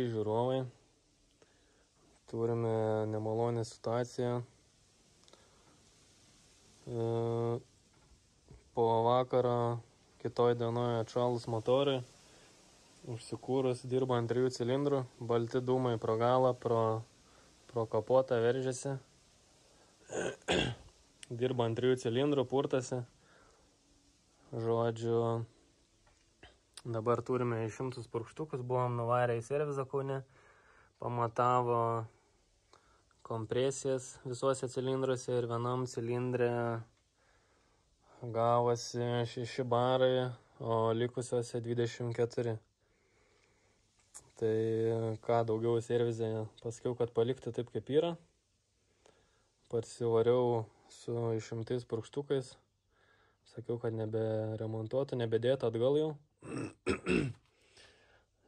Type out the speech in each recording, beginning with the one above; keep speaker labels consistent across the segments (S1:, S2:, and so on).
S1: Sveiki žiūrovai. Turime nemalonę situaciją. Po vakaro kitoj dienoje atšalus motorui, užsikūrus dirba ant 3 cilindrų, balti dūmai pro galą, pro kapotą veržiasi. Dirba ant 3 cilindrų, purtasi. Žodžiu, dabar turime išimtus purkštukus, buvom nuvarę į servizą Kaune, pamatavo kompresijas visuose cilindruose ir vienam cilindre gavosi 6 barai, o likusiuose 24. Tai ką daugiau servizė pasakiau, kad palikti taip kaip yra. Parsivariau su išimtais purkštukais. Sakiau, kad neberemontuotų, nebedėtų atgal jau.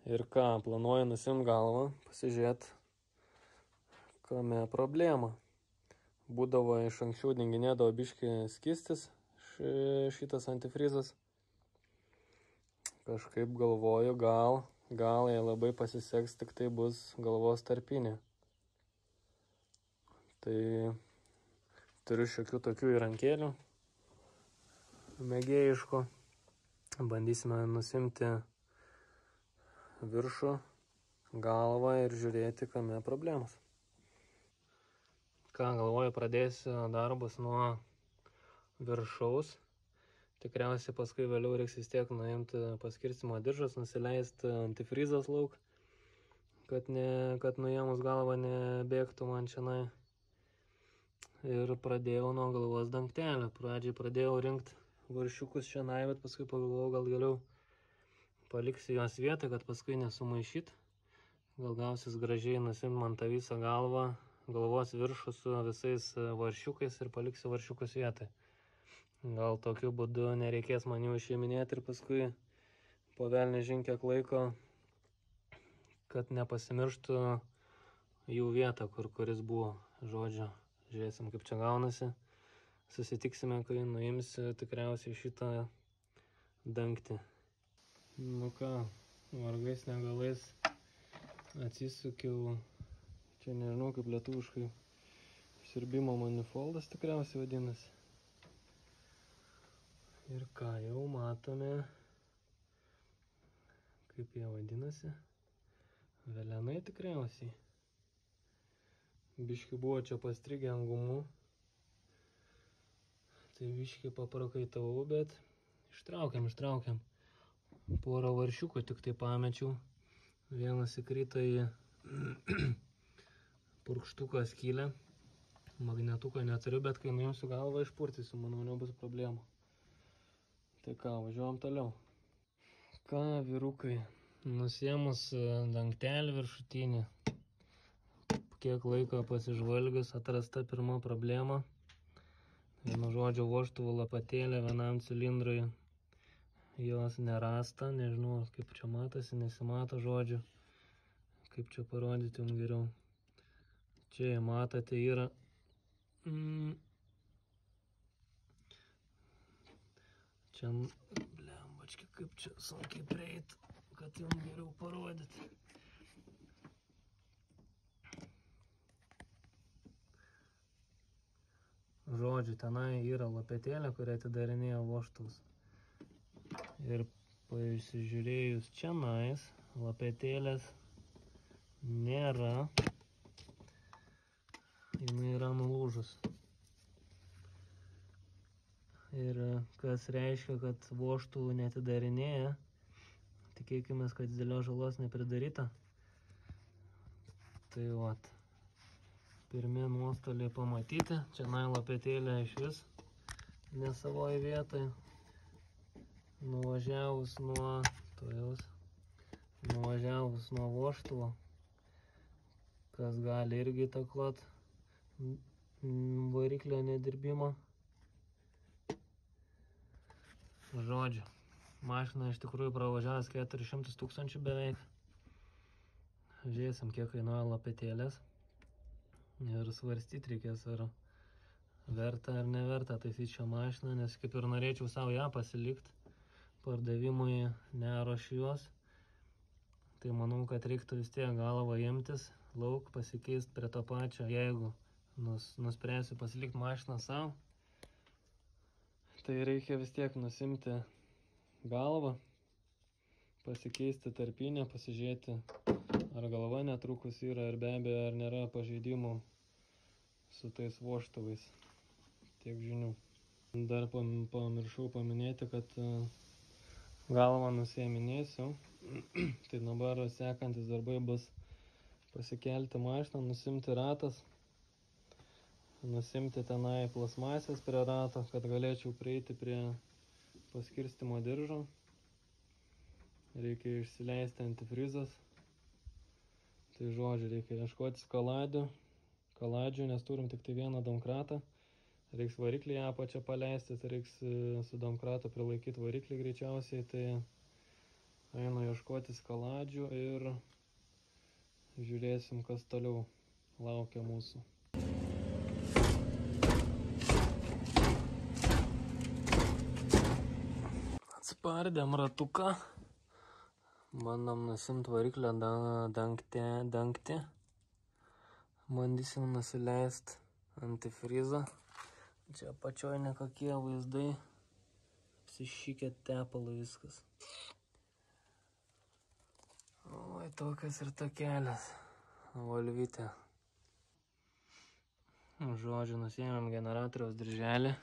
S1: Ir ką, planuoju nusimti galvą, pasižiūrėti, kame problema. Būdavo iš anksčiau denginėdavo biškį skystis šitas antifrizas. Kažkaip galvoju, gal jei labai pasiseks, tik tai bus galvos tarpinė. Tai turiu šiokių tokių įrankėlių mėgėjiškų. Bandysime nusimti viršų, galvą ir žiūrėti, kame problemas. Ką galvoju, pradėsiu darbus nuo viršaus. Tikriausiai paskui vėliau reiks vis tiek nuimti paskirstymo diržas, nusileisti antifrizas lauk, kad nuėmus galvą nebėgtų man čionai. Ir pradėjau nuo galvos dangtelio. Pradžiai pradėjau rinkti varšiukus šiandien, bet paskui pagalvojau, gal galiau paliksiu juos vietą, kad paskui nesumaišyt. Gal gausis gražiai nusimt man tą visą galvą, galvos viršų su visais varšiukais ir paliksiu varšiukus vietoj. Gal tokiu būdu nereikės man jų išėminėti ir paskui po velnių žin kiek laiko, kad nepasimirštų jų vietą, kuris buvo. Žodžiu, žiūrėsim, kaip čia gaunasi. Susitiksime, kai nuimsiu tikriausiai šitą dangtį. Nu ką, vargais negalais atsisukiau, čia nežinau kaip lietuviškai, siurbimo manifoldas tikriausiai vadinasi. Ir ką, jau matome, kaip jie vadinasi, velenai tikriausiai. Biški buvo čia pastrigę ant gumų. Tai biški paprakaitavau, bet ištraukiam. Porą varšiukų tik tai pamečiau. Vienas įkrito į purkštuko skylę. Magnetuko neturiu, bet kai nuimsiu galvą, išpurtysiu, manau, nebus problemų. Tai ką, važiuojam toliau. Ką, vyrukai, nusiėmus dangtelį viršutinį, kiek laiko pasižvalgius, atrasta pirma problema. Vienu žodžiu, vožtuvų lapatėlė vienam cilindrui, jos nerasta, nežinau, kaip čia matosi, nesimato žodžiu, kaip čia parodyti jums geriau. Čia matote yra čia, blembački, kaip čia sunkiai prieit, kad jums geriau parodyti. Žodžiu, tenai yra lapetėlė, kurią atidarinėjo vožtuvus. Ir pasižiūrėjus čianais, lapetėlės nėra. Jinai yra nulūžus. Ir kas reiškia, kad vožtuvų neatidarinėja. Tikėkime, kad didelios žalos nepridaryta. Tai vat. Pirmi nuostoliai pamatyti. Čianai lapetėlė iš vis ne savoje vietoje. Nuvažiavus nuo vožtuvo, kas gali irgi įtakot variklio nedirbimo. Žodžiu, mašina iš tikrųjų pravažiavęs 400 000 beveik. Žiūrėsim, kiek kainuoja lapetėlės. Ir svarstyti reikės, ar verta ar neverta taisyti šią mašiną, nes kaip ir norėčiau savo ją pasilikti. Pardavimui neruošiu juos. Tai manau, kad reiktų vis tiek galvą imtis, lauk pasikeisti prie to pačio, jeigu nuspręsiu pasilikti mašiną savo. Tai reikia vis tiek nusimti galvą, pasikeisti tarpinę, pasižiūrėti, ar galva netrukus yra ir be abejo, ar nėra pažeidimų su tais vožtuvais. Tiek žinių. Dar pamiršau paminėti, kad galvą nusėminėsiu. Tai dabar sekantis darbai bus pasikelti mašiną, nusimti ratas, nusimti tenai plasmasės prie rato, kad galėčiau prieiti prie paskirstymo diržo. Reikia išsileisti antifrizas. Tai žodžiu, reikia ieškoti kaladžių, nes turim tik tai vieną domkratą. Reiks variklį ją pačią paleisti, tai reiks su domkratu prilaikyti variklį greičiausiai. Tai einu ieškoti kaladžių ir žiūrėsim, kas toliau laukia mūsų. Atspardėm ratuką. Bandom nusimti variklio dangtį. Bandysim nusileisti antifrizą. Čia apačioj nekokie vaizdai. Apsišykė tepalų viskas. Oi, tokias ir tokelės. Volvytė. Žodžiu, nusėmėm generatoriaus dirželį.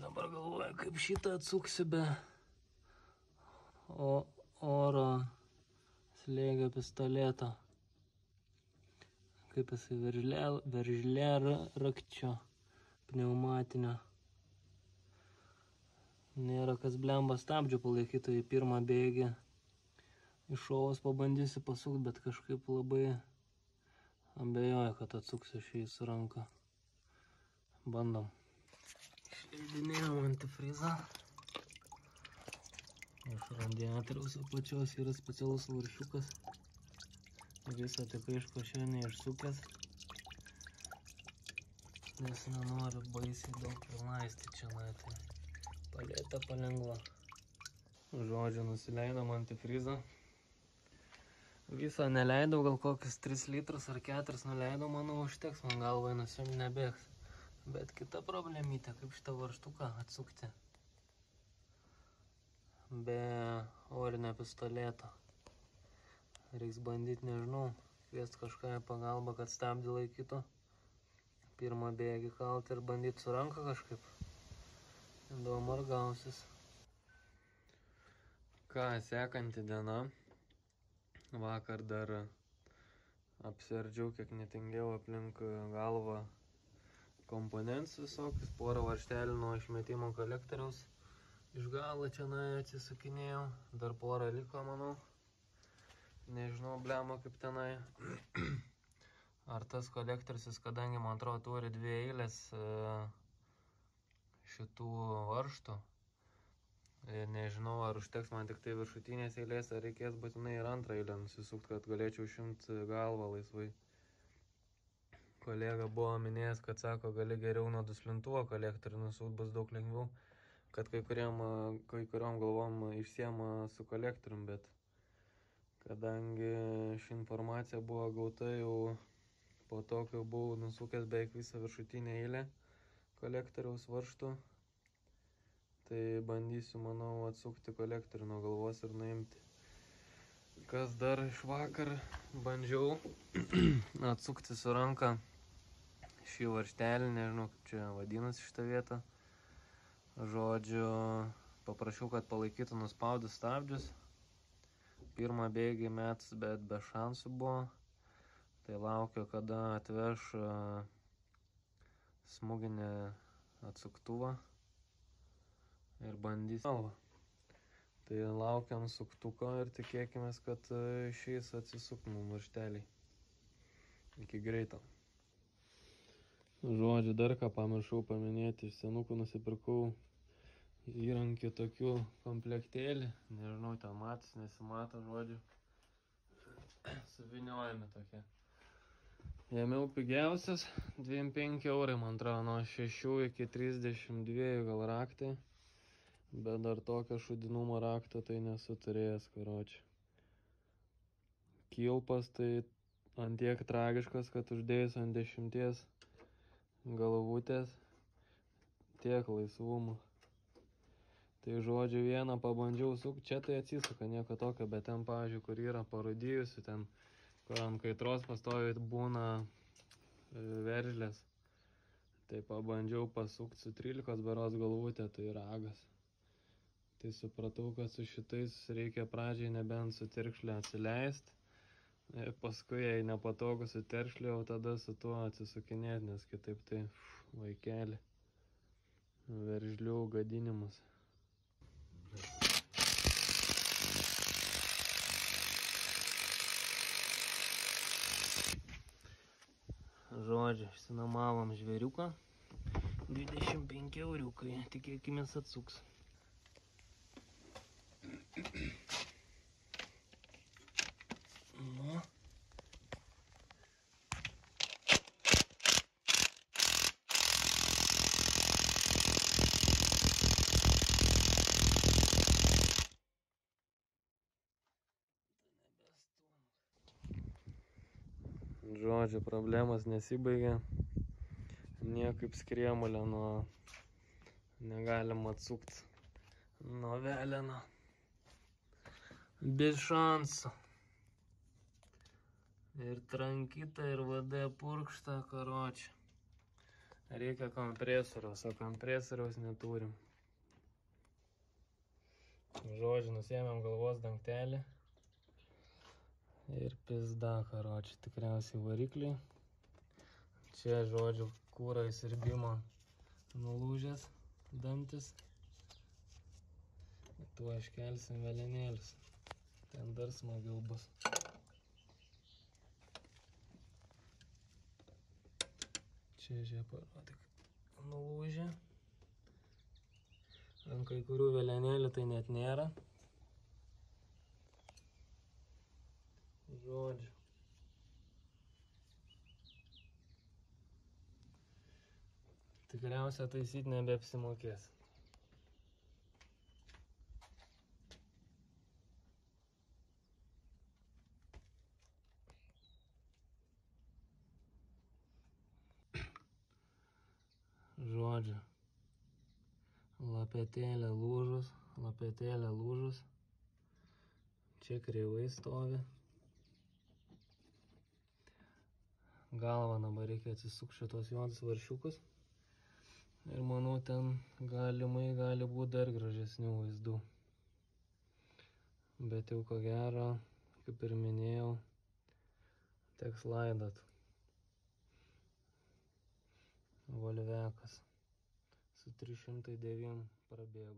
S1: Dabar galvoju, kaip šitą atsuksiu be oro slėgio pistoleto. Kaip jisai veržlė rakčio pneumatinio. Nėra kas blemba stabdžių palaikytų į pirmą bėgį. Iš šovos pabandysiu pasukti, bet kažkaip labai abejoju, kad atsuksiu šį su ranka. Bandom. Išleidinėjom antifrizą. Iš radiatoriaus apačios yra specialus varšiukas. Visą tik aišku šiandien išsukęs. Nes nenoriu baisiai daug prilaisti čia, tai palėta palengva. Žodžiu, nusileidom antifrizą. Visą neleidau, gal kokius 3 litrus ar 4 nuleidau, manau, užteks, man galvai nusimti nebėgs. Bet kita problemytė, kaip šitą varžtuką atsukti be orinio pistoleto. Reiks bandyti, nežinau, kviesti kažką į pagalbą, kad stabdį laikytų. Pirmą bėgį kalti ir bandyti su ranka kažkaip. Įdomu, ar gausis. Ką, sekanti diena. Vakar dar apsiardžiau, kiek netingėjau aplink galvą komponentus visokius. Porą varžtelių nuo išmetimo kolektoriaus iš galo čia atsisukinėjau. Dar porą liko, manau. Nežinau, blemo kaip tenai. Ar tas kolektorius, kadangi man atrodo turi 2 eilės šitų varžtų. Ir nežinau, ar užteks man tik tai viršutinės eilės, ar reikės būtinai ir antrą eilę nusisukti, kad galėčiau išimti galvą laisvai. Kolega buvo minėjęs, kad sako, gali geriau nuo duslintuvo kolektorių nusukti, bus daug lengviau, kad kai kuriom galvom išsiema su kolektorium, bet kadangi ši informacija buvo gauta jau po to, kai buvau nusukęs beveik visą viršutinę eilę kolektoriaus varžtų, tai bandysiu, manau, atsukti kolektorių nuo galvos ir nuimti. Kas dar iš vakar bandžiau atsukti su ranka šį varžtelį, nežinau kaip čia vadinasi šitą vietą. Žodžiu, paprašiau, kad palaikytų nuspaudus stabdžius. Pirmą bėgį metus, bet be šansų buvo. Tai laukiu, kada atveš smūginį atsuktuvą. Ir bandys galvą. Tai laukiam suktuko ir tikėkimės, kad išeis atsisukti mum varžteliai. Iki greito. Žodžiu, dar ką pamiršau paminėti, iš senukų nusipirkau įrankių tokių komplektėlį. Nežinau, ten matos, nesimato, žodžiu. Suviniojami tokie. Ėmiau pigiausias, 25 eurai, man atrodo, nuo 6 iki 32 gal raktai. Bet dar tokio šudinumo rakto tai nesu turėjęs, karočiui. kilpas tai ant tiek tragiškas, kad uždėjus ant 10 galvutės tiek laisvumo. Tai žodžiu vieną pabandžiau sukti, čia tai atsisuka nieko tokio, bet ten, pavyzdžiui, kur yra parūdijusi, ten, kur ant kaitros pastoviai būna veržlės. Tai pabandžiau pasukti su 13 beros galvutė, tai ragas. Tai supratau, kad su šitais reikia pradžiai nebent su terkšlė atsileisti. Paskui, jei nepatogu su terkšlė, jau tada su tuo atsisukinėti, nes kitaip tai vaikelį. Veržlių gadinimas. Žodžiu, išsinuomavom žvėriuką. 25 euriukai, tikėkimės atsuks. Nu. Žodžiu, problemas nesibaigė. Niekaip skriemulio negalim atsukti nuo veleno. Be šansų. Ir trankyta, ir VD purkšta, karoči. Reikia kompresoriaus, o kompresoriaus neturim. Žodžiu, nusiėmėm galvos dangtelį. Ir pizda, karoči, tikriausiai varikliai. Čia, žodžiu, kūro įsirbimo nulūžęs dantis. Tuo iškelsim velenėlius. Ten dar smagiau bus. Čia, žiūrėk, parodyk, nulūžę. Ant kai kurių velenėlių tai net nėra. Žodžiu. Tikriausia taisyti nebeapsimokės. Žodžiu. Lapetėlė lūžus. Čia kreivai stovi. Galvą dabar reikia atsisukti šitos juodus varšiukus. Ir manau, ten galimai gali būti dar gražesnių vaizdų. Bet jau ko gero, kaip ir minėjau, teks laidot. Volvekas su 309 prabėgo.